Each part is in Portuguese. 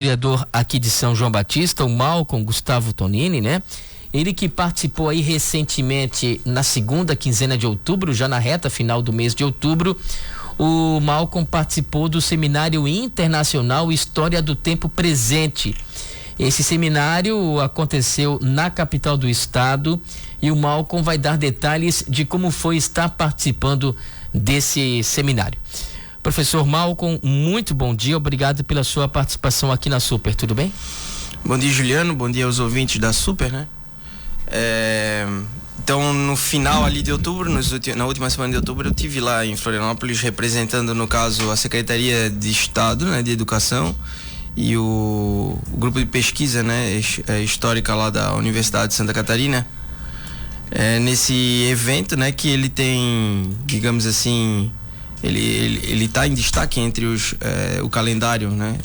vereador aqui de São João Batista, o Malcom Gustavo Tonini, né? Ele que participou aí recentemente na segunda quinzena de outubro, já na reta final do mês de outubro, o Malcom participou do Seminário Internacional História do Tempo Presente. Esse seminário aconteceu na capital do estado e o Malcom vai dar detalhes de como foi estar participando desse seminário. Professor Malcom, muito bom dia, obrigado pela sua participação aqui na Super, tudo bem? Bom dia, Juliano, bom dia aos ouvintes da Super, né? Então, no final ali de outubro, na última semana de outubro, eu estive lá em Florianópolis representando, no caso, a Secretaria de Estado, né, de Educação e o grupo de pesquisa, né, histórica lá da Universidade de Santa Catarina, nesse evento, né, que ele tem, digamos assim, ele está em destaque entre o calendário, né,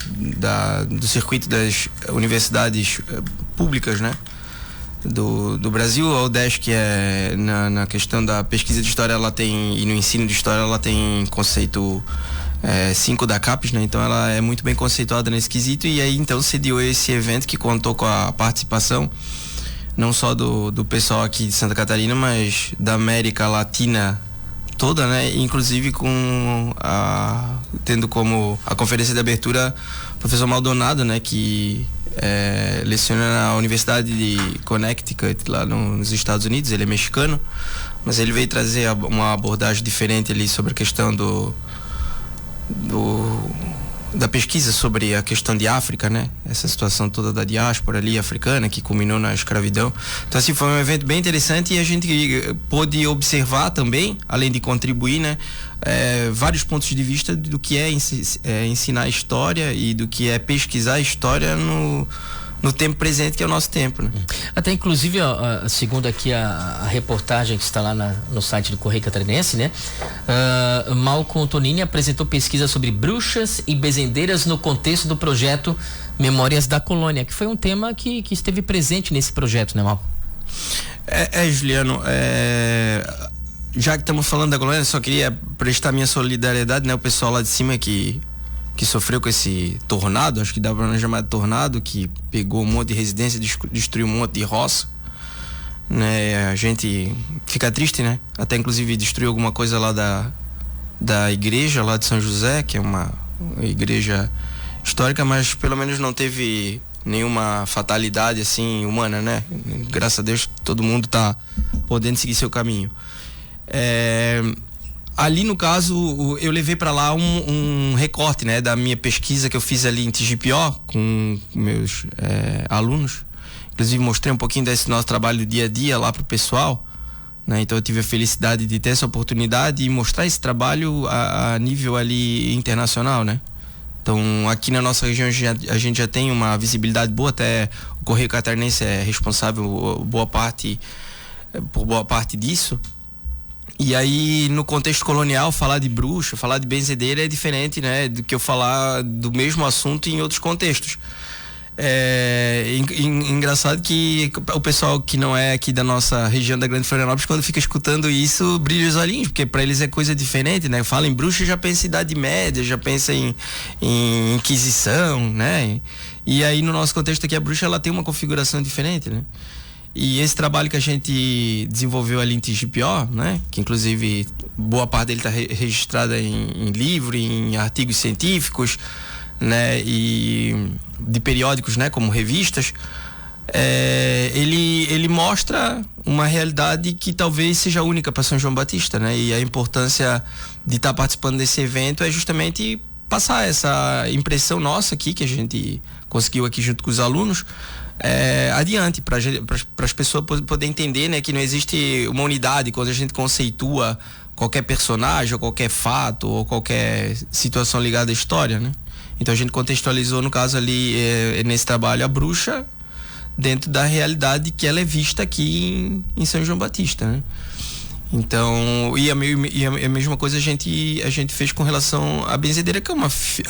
do circuito das universidades públicas, né, do Brasil. A UDESC, na questão da pesquisa de história, ela tem, e no ensino de história, ela tem conceito 5 da CAPES, né, então ela é muito bem conceituada nesse quesito. E aí então sediou esse evento que contou com a participação não só do pessoal aqui de Santa Catarina, mas da América Latina toda, né? Inclusive tendo como a conferência de abertura o professor Maldonado, né? Que leciona na Universidade de Connecticut, lá nos Estados Unidos. Ele é mexicano, mas ele veio trazer uma abordagem diferente ali sobre a questão da pesquisa sobre a questão de África, né? Essa situação toda da diáspora ali africana que culminou na escravidão. Então, assim, foi um evento bem interessante e a gente pôde observar também, além de contribuir, né? Vários pontos de vista do que é ensinar história e do que é pesquisar história no tempo presente, que é o nosso tempo, né? Até inclusive, segundo aqui a reportagem que está lá no site do Correio Catarinense, né? Malcom Tonini apresentou pesquisa sobre bruxas e bezendeiras no contexto do projeto Memórias da Colônia, que foi um tema que esteve presente nesse projeto, né, Malcom? Juliano, já que estamos falando da colônia, só queria prestar minha solidariedade, né? O pessoal lá de cima que sofreu com esse tornado, acho que dá para chamar de tornado, que pegou um monte de residência, destruiu um monte de roça, né? A gente fica triste, né? Até inclusive destruiu alguma coisa lá da igreja lá de São José, que é uma igreja histórica, mas pelo menos não teve nenhuma fatalidade assim humana, né? Graças a Deus todo mundo tá podendo seguir seu caminho. Ali, no caso, eu levei para lá um recorte, né, da minha pesquisa que eu fiz ali em Tigipió com meus alunos. Inclusive, mostrei um pouquinho desse nosso trabalho do dia a dia lá para o pessoal, né? Então, eu tive a felicidade de ter essa oportunidade e mostrar esse trabalho a nível ali internacional, né? Então, aqui na nossa região a gente já tem uma visibilidade boa, até o Correio Catarinense é responsável por boa parte disso. E aí, no contexto colonial, falar de bruxa, falar de benzedeira é diferente, né, do que eu falar do mesmo assunto em outros contextos. Engraçado que o pessoal que não é aqui da nossa região da Grande Florianópolis, quando fica escutando isso, brilha os olhinhos, porque para eles é coisa diferente, né? Fala em bruxa, já pensa em Idade Média, já pensa em Inquisição, né? E aí, no nosso contexto aqui, a bruxa ela tem uma configuração diferente, né? E esse trabalho que a gente desenvolveu ali em Tigipió, né, que inclusive boa parte dele está registrada em livro, em artigos científicos, né, e de periódicos, né, como revistas, ele mostra uma realidade que talvez seja única para São João Batista, né, e a importância de estar participando desse evento é justamente passar essa impressão nossa aqui, que a gente conseguiu aqui junto com os alunos, adiante, para as pessoas poderem entender, né, que não existe uma unidade quando a gente conceitua qualquer personagem, ou qualquer fato, ou qualquer situação ligada à história, né? Então a gente contextualizou, no caso ali, nesse trabalho, a bruxa dentro da realidade que ela é vista aqui em São João Batista, né? Então, e a mesma coisa a gente fez com relação à benzedeira, que é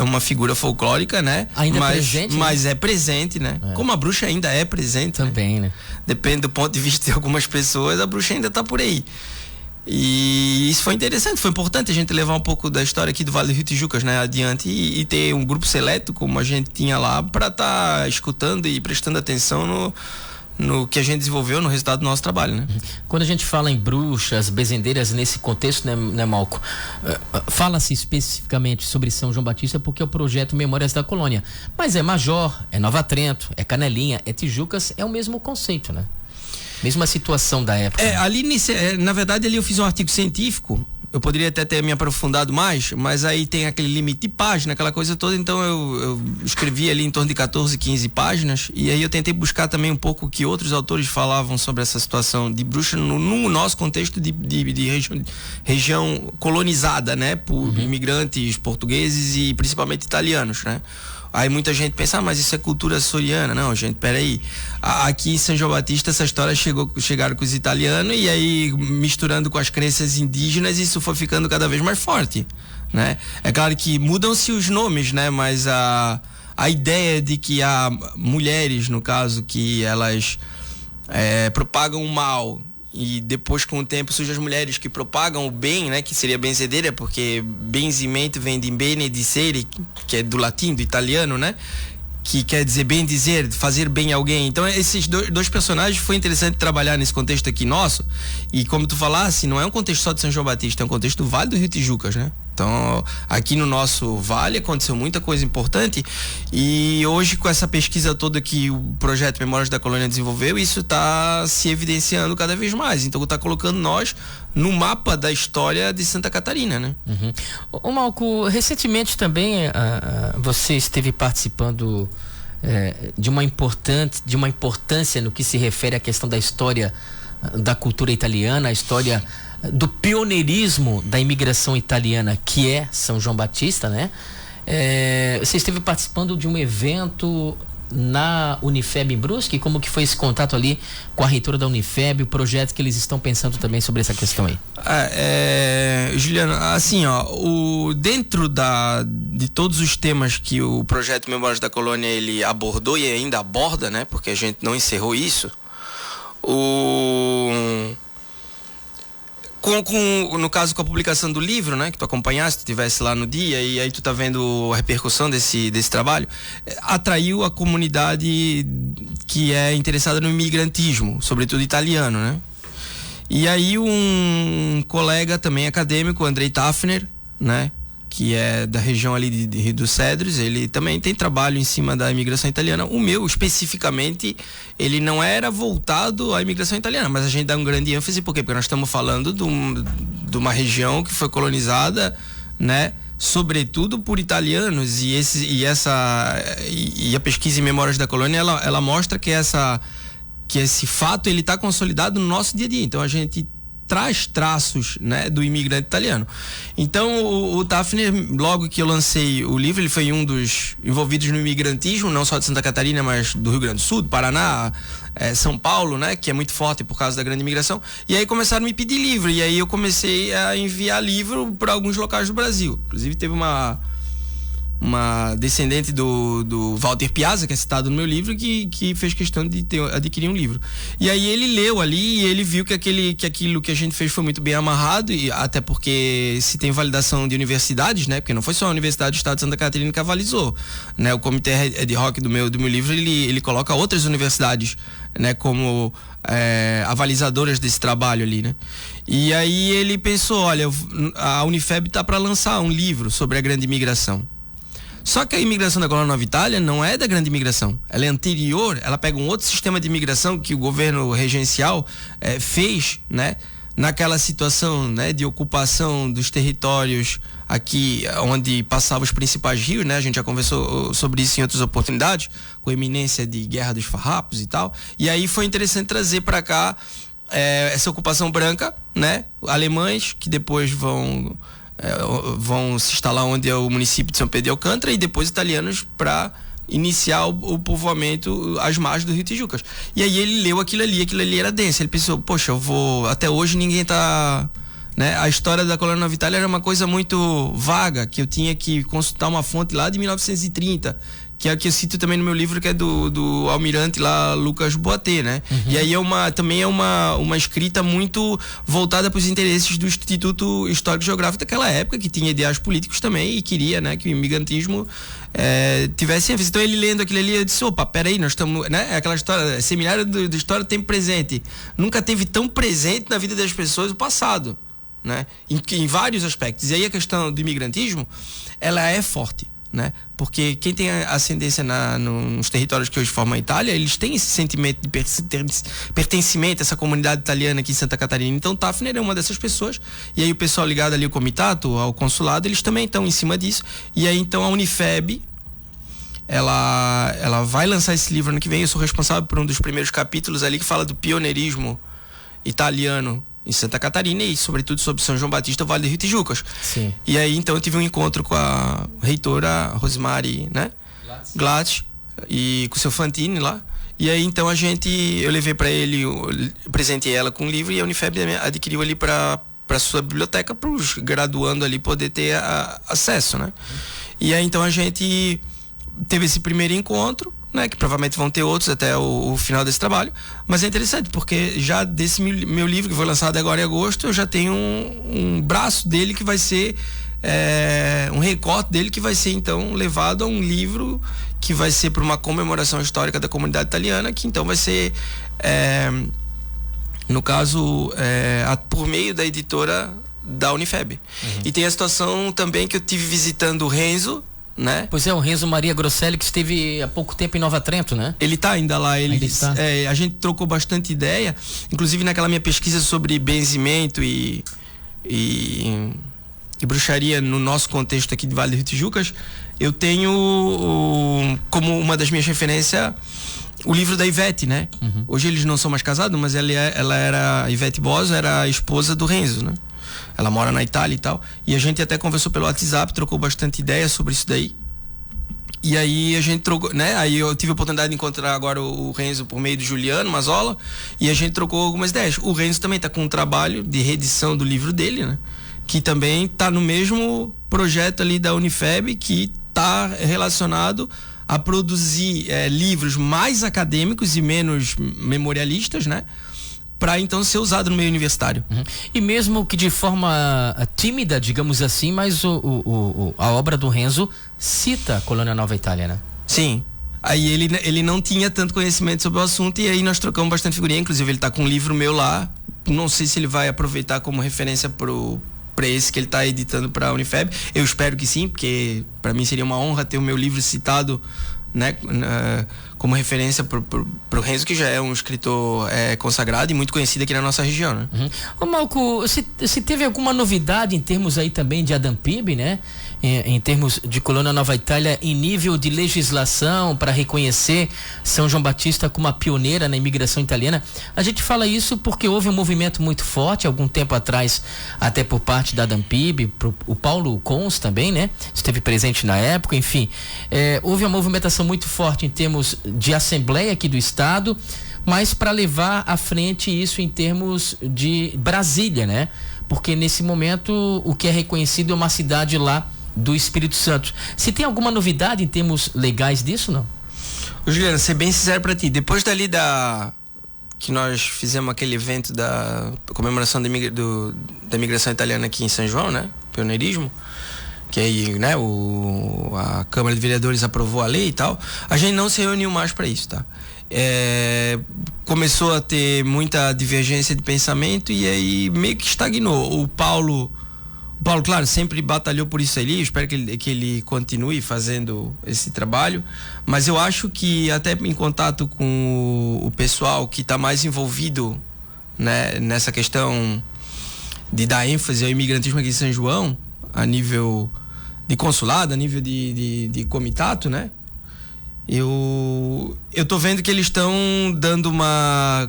uma figura folclórica, né? Ainda presente, mas né? É presente, né? Como a bruxa ainda é presente. Também, né? Depende do ponto de vista de algumas pessoas, a bruxa ainda tá por aí. E isso foi interessante, foi importante a gente levar um pouco da história aqui do Vale do Rio Tijucas, né, adiante e ter um grupo seleto como a gente tinha lá para estar escutando e prestando atenção no que a gente desenvolveu, no resultado do nosso trabalho, né? Quando a gente fala em bruxas, bezendeiras nesse contexto, né Malco? Fala-se especificamente sobre São João Batista porque é o projeto Memórias da Colônia. Mas é Major, é Nova Trento, é Canelinha, é Tijucas, é o mesmo conceito, né? Mesma situação da época. Ali, na verdade, ali eu fiz um artigo científico. Eu poderia até ter me aprofundado mais, mas aí tem aquele limite de página, aquela coisa toda, então eu escrevi ali em torno de 14, 15 páginas, e aí eu tentei buscar também um pouco o que outros autores falavam sobre essa situação de bruxa no nosso contexto de região colonizada, né, por imigrantes portugueses e principalmente italianos, né? Aí muita gente pensa, mas isso é cultura açoriana. Não, gente, peraí. Aqui em São João Batista essa história chegaram com os italianos e aí misturando com as crenças indígenas isso foi ficando cada vez mais forte, né? É claro que mudam-se os nomes, né? Mas a ideia de que há mulheres, no caso, que elas propagam o mal e depois com o tempo surgem as mulheres que propagam o bem, né, que seria benzedeira, porque benzimento vem de benedicere, que é do latim, do italiano, né, que quer dizer bem dizer, fazer bem a alguém. Então esses dois personagens foi interessante trabalhar nesse contexto aqui nosso, e como tu falasse, não é um contexto só de São João Batista, é um contexto do Vale do Rio Tijucas, né? Então, aqui no nosso vale aconteceu muita coisa importante e hoje com essa pesquisa toda que o projeto Memórias da Colônia desenvolveu, isso está se evidenciando cada vez mais. Então, está colocando nós no mapa da história de Santa Catarina, né? Ô Malco, recentemente também você esteve participando de uma importância no que se refere à questão da história da cultura italiana, a história do pioneirismo da imigração italiana, que é São João Batista, né? Você esteve participando de um evento na Unifeb em Brusque. Como que foi esse contato ali com a reitora da Unifeb, o projeto que eles estão pensando também sobre essa questão aí? Juliano, assim, dentro de todos os temas que o projeto Memórias da Colônia ele abordou e ainda aborda, né? Porque a gente não encerrou isso. No caso com a publicação do livro, né, que tu acompanhaste, tu estivesse lá no dia e aí tu tá vendo a repercussão desse trabalho, atraiu a comunidade que é interessada no imigrantismo, sobretudo italiano, né? E aí um colega também acadêmico, Andrei Tafner, né, que é da região ali de Rio dos Cedros, ele também tem trabalho em cima da imigração italiana. O meu, especificamente, ele não era voltado à imigração italiana, mas a gente dá um grande ênfase, por quê? Porque nós estamos falando de uma região que foi colonizada, né, sobretudo por italianos, e a pesquisa em Memórias da Colônia, ela mostra que esse fato ele está consolidado no nosso dia a dia. Então a gente traz traços, né, do imigrante italiano. Então o Tafner, logo que eu lancei o livro, ele foi um dos envolvidos no imigrantismo, não só de Santa Catarina, mas do Rio Grande do Sul, do Paraná, São Paulo, né, que é muito forte por causa da grande imigração. E aí começaram a me pedir livro, e aí eu comecei a enviar livro para alguns locais do Brasil. Inclusive teve uma descendente do Walter Piazza, que é citado no meu livro, que fez questão de adquirir um livro. E aí ele leu ali e ele viu que aquilo que a gente fez foi muito bem amarrado, e até porque se tem validação de universidades, né? Porque não foi só a Universidade do Estado de Santa Catarina que avalizou, né? O comitê ad hoc do meu livro, ele coloca outras universidades, né, como avalizadoras desse trabalho ali, né? E aí ele pensou, olha, a Unifeb tá para lançar um livro sobre a grande imigração. Só que a imigração da Colônia Nova Itália não é da grande imigração. Ela é anterior, ela pega um outro sistema de imigração que o governo regencial fez, né? Naquela situação, né, de ocupação dos territórios aqui onde passavam os principais rios, né? A gente já conversou sobre isso em outras oportunidades, com a iminência de Guerra dos Farrapos e tal. E aí foi interessante trazer para cá essa ocupação branca, né? Alemães que depois vão se instalar onde é o município de São Pedro de Alcântara, e depois italianos para iniciar o povoamento às margens do Rio Tijucas. E aí ele leu aquilo ali era denso. Ele pensou, poxa, até hoje ninguém tá, né? A história da Colônia Nova Itália era uma coisa muito vaga, que eu tinha que consultar uma fonte lá de 1930, que é o que eu cito também no meu livro, que é do almirante lá, Lucas Boatê, né? E aí também é uma escrita muito voltada para os interesses do Instituto Histórico e Geográfico daquela época, que tinha ideais políticos também e queria, né, que o imigrantismo tivesse ênfase. Então ele lendo aquilo ali, eu disse, opa, peraí, nós estamos, né? É aquela história, seminário de história do tempo presente. Nunca teve tão presente na vida das pessoas o passado, né? Em vários aspectos. E aí a questão do imigrantismo, ela é forte, né? Porque quem tem ascendência nos territórios que hoje formam a Itália, eles têm esse sentimento de pertencimento a essa comunidade italiana aqui em Santa Catarina. Então Tafner é uma dessas pessoas, e aí o pessoal ligado ali ao comitato, ao consulado, eles também estão em cima disso. E aí então a Unifeb, ela vai lançar esse livro ano que vem. Eu sou responsável por um dos primeiros capítulos ali, que fala do pioneirismo italiano em Santa Catarina e sobretudo sobre São João Batista, Vale do Rio Tijucas. Sim. E aí então eu tive um encontro com a reitora Rosemary, né? Glatz, e com o seu Fantini lá. E aí então eu levei para ele, presentei ela com um livro, e a Unifeb adquiriu ali para sua biblioteca, para os graduando ali poder ter acesso, né? E aí então a gente teve esse primeiro encontro, né, que provavelmente vão ter outros até o final desse trabalho, mas é interessante porque já desse meu livro, que foi lançado agora em agosto, eu já tenho um braço dele que vai ser um recorte dele que vai ser então levado a um livro que vai ser para uma comemoração histórica da comunidade italiana, que então vai ser no caso por meio da editora da Unifeb. E tem a situação também que eu tive visitando o Renzo, né? Pois é, o Renzo Maria Grosselli, que esteve há pouco tempo em Nova Trento, né? Ele tá ainda lá, a gente trocou bastante ideia, inclusive naquela minha pesquisa sobre benzimento e bruxaria no nosso contexto aqui de Vale do Rio Tijucas, eu tenho como uma das minhas referências o livro da Ivete, né? Hoje eles não são mais casados, mas a Ivete Boso era a esposa do Renzo, né? Ela mora na Itália e tal. E a gente até conversou pelo WhatsApp, trocou bastante ideia sobre isso daí. E aí a gente trocou, né? Aí eu tive a oportunidade de encontrar agora o Renzo por meio do Juliano Mazola, e a gente trocou algumas ideias. O Renzo também está com um trabalho de reedição do livro dele, né? Que também está no mesmo projeto ali da Unifeb, que está relacionado a produzir livros mais acadêmicos e menos memorialistas, né? Para então ser usado no meio universitário. E mesmo que de forma tímida, digamos assim, mas a obra do Renzo cita a Colônia Nova Itália, né? Sim. Aí ele não tinha tanto conhecimento sobre o assunto, e aí nós trocamos bastante figurinha. Inclusive ele tá com um livro meu lá, não sei se ele vai aproveitar como referência para esse que ele está editando para a Unifeb. Eu espero que sim, porque para mim seria uma honra ter o meu livro citado, né, como referência pro Renzo, que já é um escritor consagrado e muito conhecido aqui na nossa região, né? Ô Malco, se teve alguma novidade em termos aí também de Adampib, né? Em termos de Colônia Nova Itália, em nível de legislação para reconhecer São João Batista como uma pioneira na imigração italiana. A gente fala isso porque houve um movimento muito forte algum tempo atrás, até por parte da Adampib, o Paulo Cons também, né? Esteve presente na época, enfim. Houve uma movimentação muito forte em termos de Assembleia aqui do Estado, mas para levar à frente isso em termos de Brasília, né? Porque nesse momento o que é reconhecido é uma cidade lá do Espírito Santo. Se tem alguma novidade em termos legais disso, não? Juliano, ser bem sincero para ti, depois dali que nós fizemos aquele evento da comemoração da imigração italiana aqui em São João, né? Pioneirismo, que aí, né, a Câmara de Vereadores aprovou a lei e tal, a gente não se reuniu mais para isso, tá? Começou a ter muita divergência de pensamento e aí meio que estagnou. O Paulo, claro, sempre batalhou por isso ali. Eu espero que ele continue fazendo esse trabalho, mas eu acho que até em contato com o pessoal que está mais envolvido, né, nessa questão de dar ênfase ao imigrantismo aqui em São João, a nível de consulado, a nível de comitato, né? Eu tô vendo que eles estão dando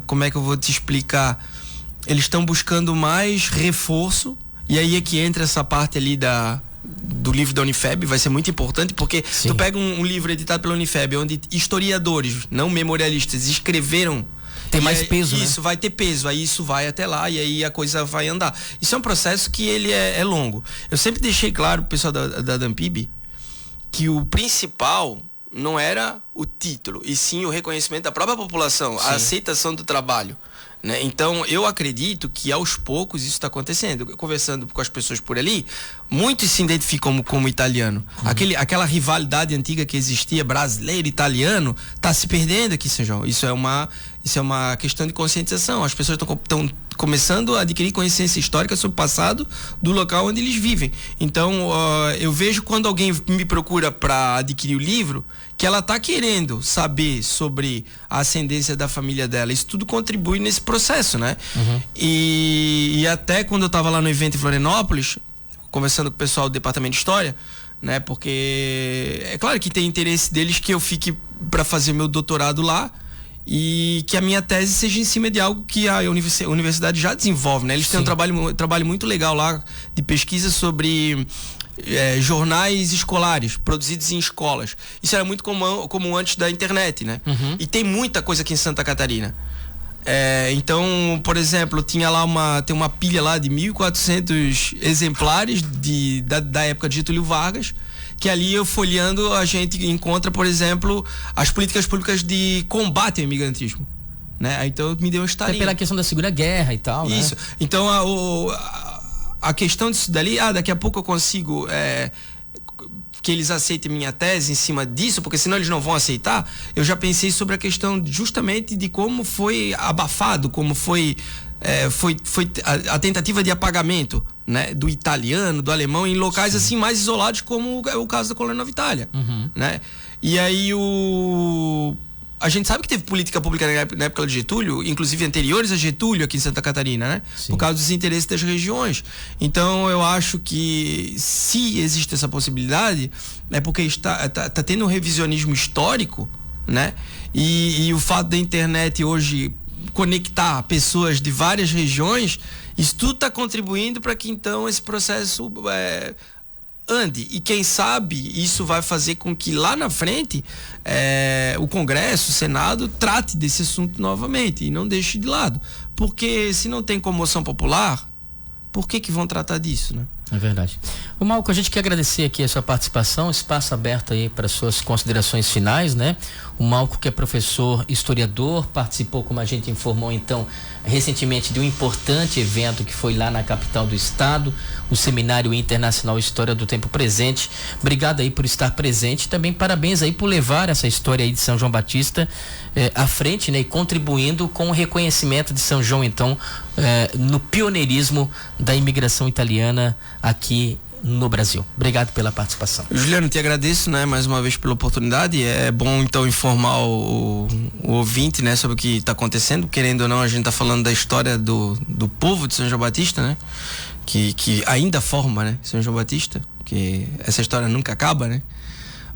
como é que eu vou te explicar? Eles estão buscando mais reforço, e aí é que entra essa parte ali do livro da Unifeb, vai ser muito importante, porque tu pega um livro editado pela Unifeb, onde historiadores, não memorialistas, escreveram. Tem mais peso, isso, né? Vai ter peso, aí isso vai até lá e aí a coisa vai andar. Isso é um processo que ele é longo. Eu sempre deixei claro pro pessoal da Adampib que o principal não era o título, e sim o reconhecimento da própria população, a aceitação do trabalho, né? Então eu acredito que aos poucos isso está acontecendo. Conversando com as pessoas por ali, muitos se identificam como italiano. Aquela rivalidade antiga que existia, brasileiro, italiano, está se perdendo aqui em São João. Isso é uma questão de conscientização. As pessoas estão começando a adquirir consciência histórica sobre o passado do local onde eles vivem. Então, eu vejo quando alguém me procura para adquirir o livro, que ela está querendo saber sobre a ascendência da família dela. Isso tudo contribui nesse processo, né? E até quando eu estava lá no evento em Florianópolis, conversando com o pessoal do Departamento de História, né? Porque é claro que tem interesse deles que eu fique para fazer meu doutorado lá, e que a minha tese seja em cima de algo que a universidade já desenvolve, né? Eles têm um trabalho muito legal lá de pesquisa sobre jornais escolares produzidos em escolas. Isso era muito comum antes da internet, né? E tem muita coisa aqui em Santa Catarina. Então, por exemplo, tem uma pilha lá de 1.400 exemplares da época de Getúlio Vargas, que ali eu folheando a gente encontra, por exemplo, as políticas públicas de combate ao imigrantismo, né? Então me deu um estalinho. Pela questão da Segunda Guerra e tal, isso, né? Então a questão disso dali, daqui a pouco eu consigo que eles aceitem minha tese em cima disso, porque senão eles não vão aceitar. Eu já pensei sobre a questão justamente de como foi abafado, como foi a tentativa de apagamento, né, do italiano, do alemão, em locais assim mais isolados, como é o caso da colônia Nova Itália, né? E aí a gente sabe que teve política pública na época de Getúlio, inclusive anteriores a Getúlio aqui em Santa Catarina, né? Por causa dos interesses das regiões. Então eu acho que se existe essa possibilidade, é porque está tendo um revisionismo histórico, né? E o fato da internet hoje conectar pessoas de várias regiões, isso tudo está contribuindo para que então esse processo ande. E quem sabe isso vai fazer com que lá na frente o Congresso, o Senado trate desse assunto novamente e não deixe de lado. Porque se não tem comoção popular, por que vão tratar disso, né? É verdade. O Malco, a gente quer agradecer aqui a sua participação, espaço aberto aí para suas considerações finais, né? O Malco, que é professor, historiador, participou, como a gente informou então, recentemente de um importante evento que foi lá na capital do estado, o Seminário Internacional História do Tempo Presente. Obrigado aí por estar presente, também parabéns aí por levar essa história aí de São João Batista à frente, né? E contribuindo com o reconhecimento de São João, então, no pioneirismo da imigração italiana aqui no Brasil. Obrigado pela participação. Juliano, te agradeço, né, mais uma vez pela oportunidade. É bom então informar o ouvinte, né, sobre o que está acontecendo. Querendo ou não, a gente está falando da história do povo de São João Batista, né, que ainda forma, né, São João Batista, que essa história nunca acaba, né.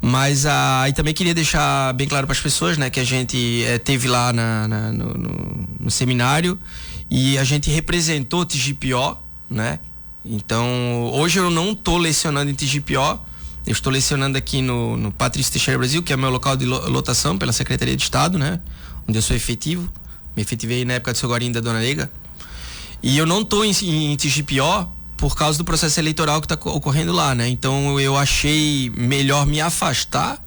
Mas e também queria deixar bem claro para as pessoas, né, que a gente teve lá no seminário e a gente representou TGPO, né. Então, hoje eu não estou lecionando em TGPO, eu estou lecionando aqui no Patrício Teixeira Brasil, que é meu local de lotação pela Secretaria de Estado, né? Onde eu sou efetivo. Me efetivei na época do seu Guarim da Dona Nega. E eu não estou em TGPO por causa do processo eleitoral que está ocorrendo lá, né? Então, eu achei melhor me afastar,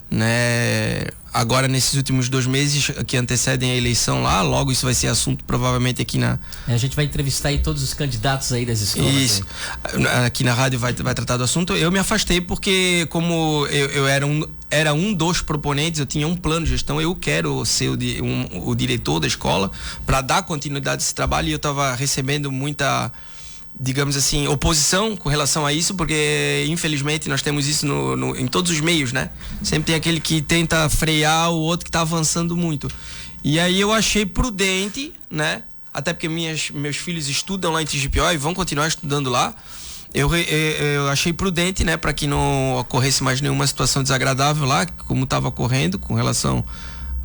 né? Agora, nesses últimos 2 meses que antecedem a eleição lá, logo isso vai ser assunto provavelmente aqui na... A gente vai entrevistar aí todos os candidatos aí das escolas. Isso. Aí. Aqui na rádio vai tratar do assunto. Eu me afastei porque, como eu era um dos proponentes, eu tinha um plano de gestão, eu quero ser o diretor da escola para dar continuidade a esse trabalho, e eu estava recebendo muita, digamos assim, oposição com relação a isso, porque infelizmente nós temos isso em todos os meios, né? Sempre tem aquele que tenta frear o outro que está avançando muito. E aí eu achei prudente, né? Até porque meus filhos estudam lá em TGPO e vão continuar estudando lá. Eu achei prudente, né? Para que não ocorresse mais nenhuma situação desagradável lá, como estava ocorrendo com relação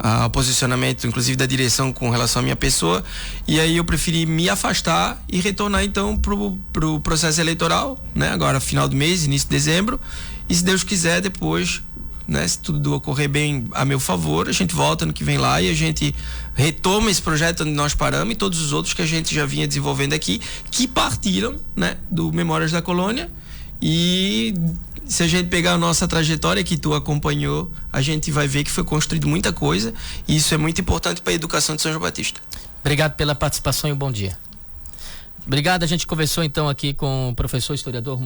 ao posicionamento, inclusive da direção com relação à minha pessoa. E aí eu preferi me afastar e retornar então pro processo eleitoral, né? Agora final do mês, início de dezembro, e se Deus quiser depois, né, se tudo ocorrer bem a meu favor, a gente volta no que vem lá e a gente retoma esse projeto onde nós paramos, e todos os outros que a gente já vinha desenvolvendo aqui, que partiram, né, do Memórias da Colônia, e se a gente pegar a nossa trajetória que tu acompanhou, a gente vai ver que foi construído muita coisa, e isso é muito importante para a educação de São João Batista. Obrigado pela participação e um bom dia. Obrigado, a gente conversou então aqui com o professor historiador